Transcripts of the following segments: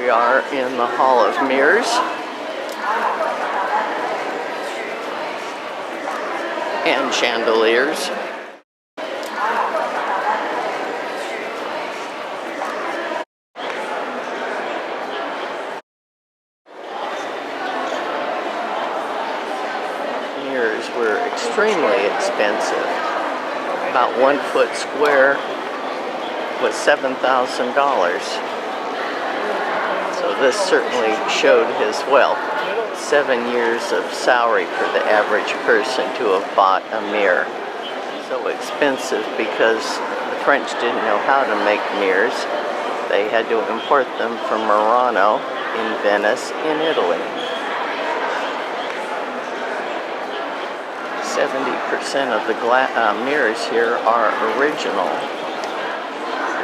we are in the Hall of Mirrors. And chandeliers. Mirrors were extremely expensive. About 1 foot square was $7,000. So this certainly showed his wealth. 7 years of salary for the average person to have bought a mirror. So expensive because the French didn't know how to make mirrors. They had to import them from Murano in Venice in Italy. 70% of the mirrors here are original.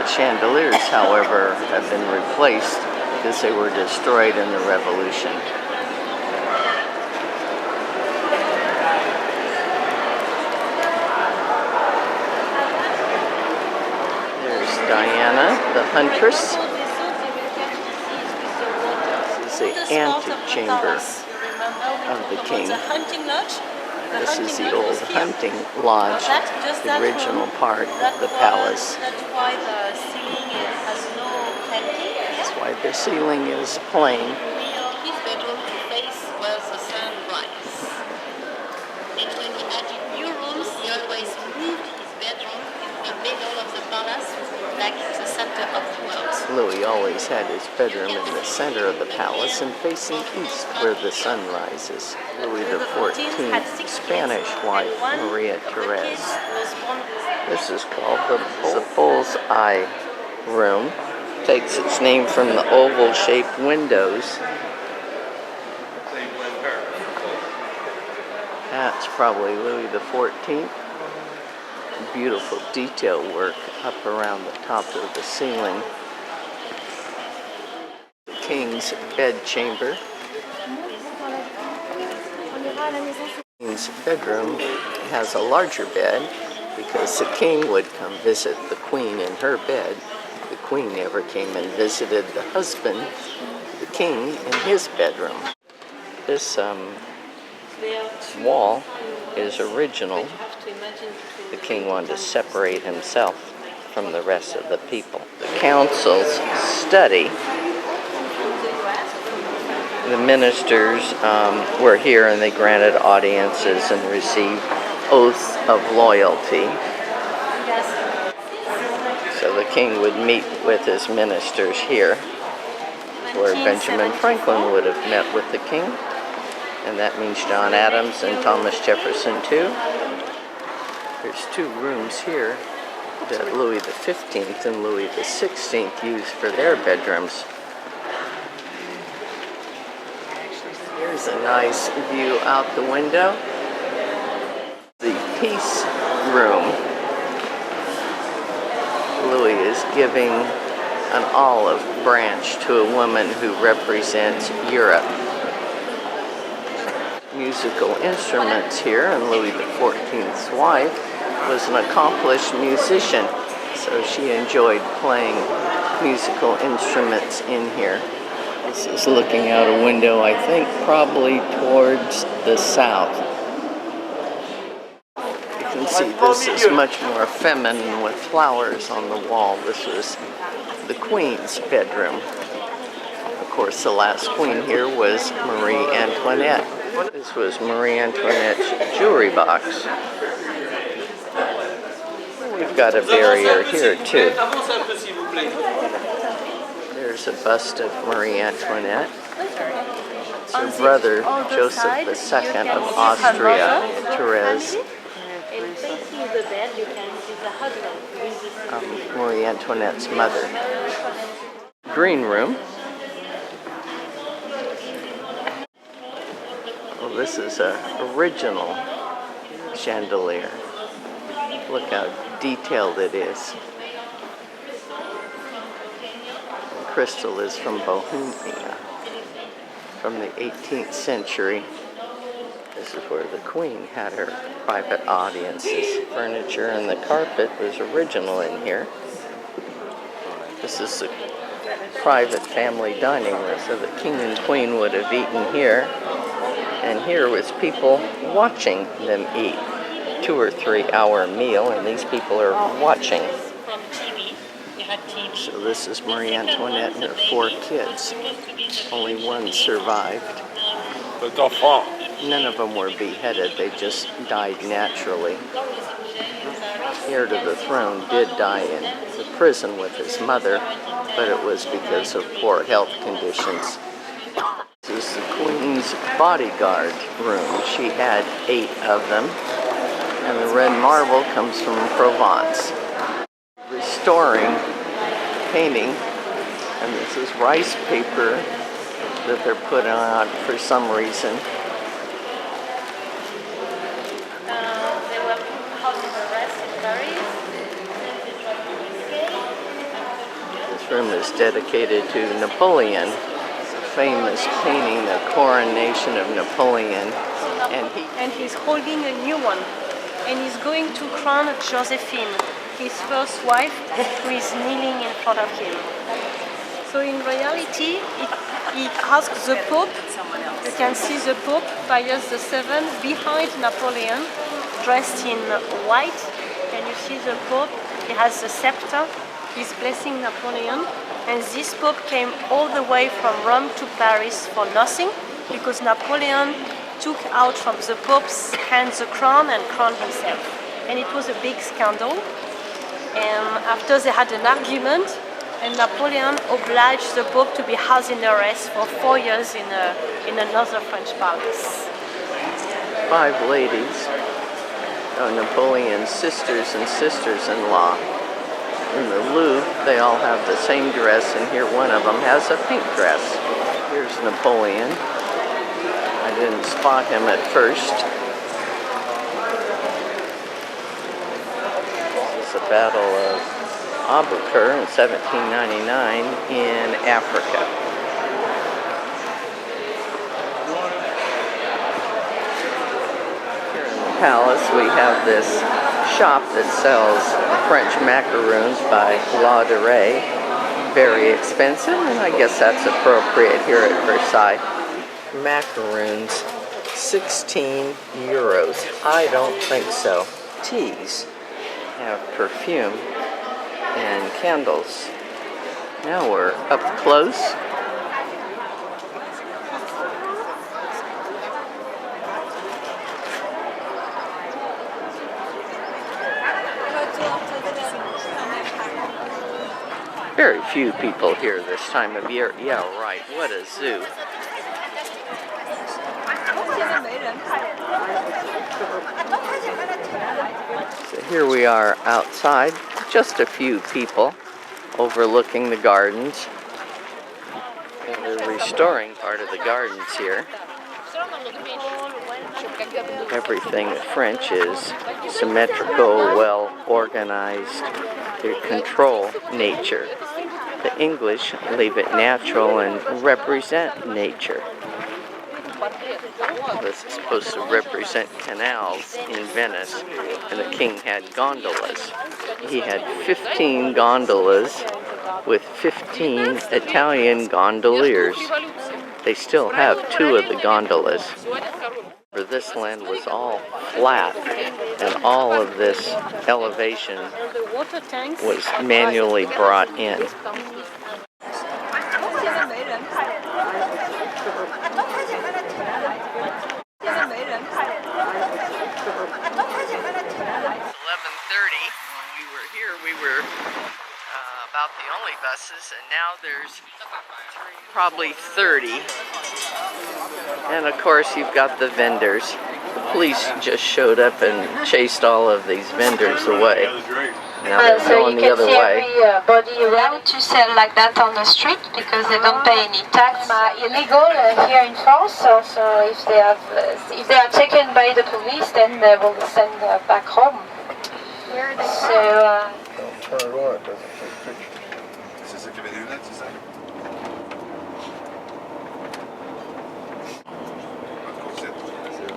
The chandeliers, however, have been replaced because they were destroyed in the Revolution. There's Diana, the huntress. This is the antechamber of the king. This is the old hunting lodge, the original part of the palace. That's why the ceiling has no painting. That's why the ceiling is plain. His bedroom to face where the sun rises. And when he added new rooms, he always moved his bedroom in the middle of the palace, like the center of the world. Louis always had his bedroom in the center of the palace and facing east where the sun rises. Louis XIV's Spanish wife, Maria Therese. This is called the Bull's Eye Room. Takes its name from the oval-shaped windows. That's probably Louis XIV. Beautiful detail work up around the top of the ceiling. The king's bedchamber. The king's bedroom has a larger bed because the king would come visit the queen in her bed. The queen never came and visited the husband, the king, in his bedroom. This wall is original. The king wanted to separate himself from the rest of the people. The council's study. The ministers were here and they granted audiences and received oaths of loyalty. So the king would meet with his ministers here, where Benjamin Franklin would have met with the king. And that means John Adams and Thomas Jefferson too. There's 2 rooms here that Louis XV and Louis XVI used for their bedrooms. Here's a nice view out the window. The peace room. Louis is giving an olive branch to a woman who represents Europe. Musical instruments here, and Louis XIV's wife was an accomplished musician, so she enjoyed playing musical instruments in here. This is looking out a window, I think, probably towards the south. You can see this is much more feminine with flowers on the wall. This was the Queen's bedroom. Of course, the last queen here was Marie Antoinette. This was Marie Antoinette's jewelry box. We've got a barrier here too. There's a bust of Marie Antoinette. It's her brother, Joseph II of Austria, Therese. Marie Antoinette's mother. Green room. Well, this is an original chandelier. Look how detailed it is. The crystal is from Bohemia, from the 18th century. This is where the Queen had her private audiences. Furniture and the carpet was original in here. This is the private family dining room. So the king and queen would have eaten here, and here was people watching them eat. 2 or 3 hour meal, and these people are watching. So this is Marie Antoinette and her 4 kids. Only one survived. None of them were beheaded, they just died naturally. Heir to the throne did die in the prison with his mother, but it was because of poor health conditions. This is the Queen's bodyguard room. She had 8 of them, and the red marble comes from Provence. Restoring painting, and this is rice paper that they're putting on for some reason. They were house arrest in Paris. This room is dedicated to Napoleon, the famous painting, The Coronation of Napoleon, and he's holding a new one, and he's going to crown Josephine, his first wife, who is kneeling in front of him. So in reality, he asks the Pope. You can see the Pope, Pius VII, behind Napoleon, dressed in white, and you see the Pope. He has the scepter. He's blessing Napoleon, and this Pope came all the way from Rome to Paris for nothing, because Napoleon took out from the Pope's hands the crown and crowned himself. And it was a big scandal. And after they had an argument, and Napoleon obliged the Pope to be house in arrest for 4 years in another French palace. 5 ladies, Napoleon's sisters and sisters-in-law. In the Louvre, they all have the same dress, and here one of them has a pink dress. Here's Napoleon. I didn't spot him at first. This is the Battle of Aboukir in 1799 in Africa. Here in the palace, we have this shop that sells French macaroons by La Durée. Very expensive, and I guess that's appropriate here at Versailles. Macaroons, 16 euros. I don't think so. Teas have perfume and candles. Now we're up close. Very few people here this time of year. Yeah, right. What a zoo. So here we are outside. Just a few people overlooking the gardens. And they're restoring part of the gardens here. Everything French is symmetrical, well organized. They control nature. The English leave it natural and represent nature. This is supposed to represent canals in Venice, and the king had gondolas. He had 15 gondolas with 15 Italian gondoliers. They still have 2 of the gondolas. This land was all flat, and all of this elevation was manually brought in. 11:30. When we were here, we were about the only buses, and now there's probably 30. And of course, you've got the vendors. The police just showed up and chased all of these vendors away. Now they're going the other way. Everybody allowed to sell like that on the street because they don't pay any tax. Illegal here in France. So if they are taken by the police, then they will send back home. So. Turn it on. It doesn't take pictures. C'est ça qui avait des lunettes, c'est ça?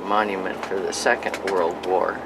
Monument for the Second World War.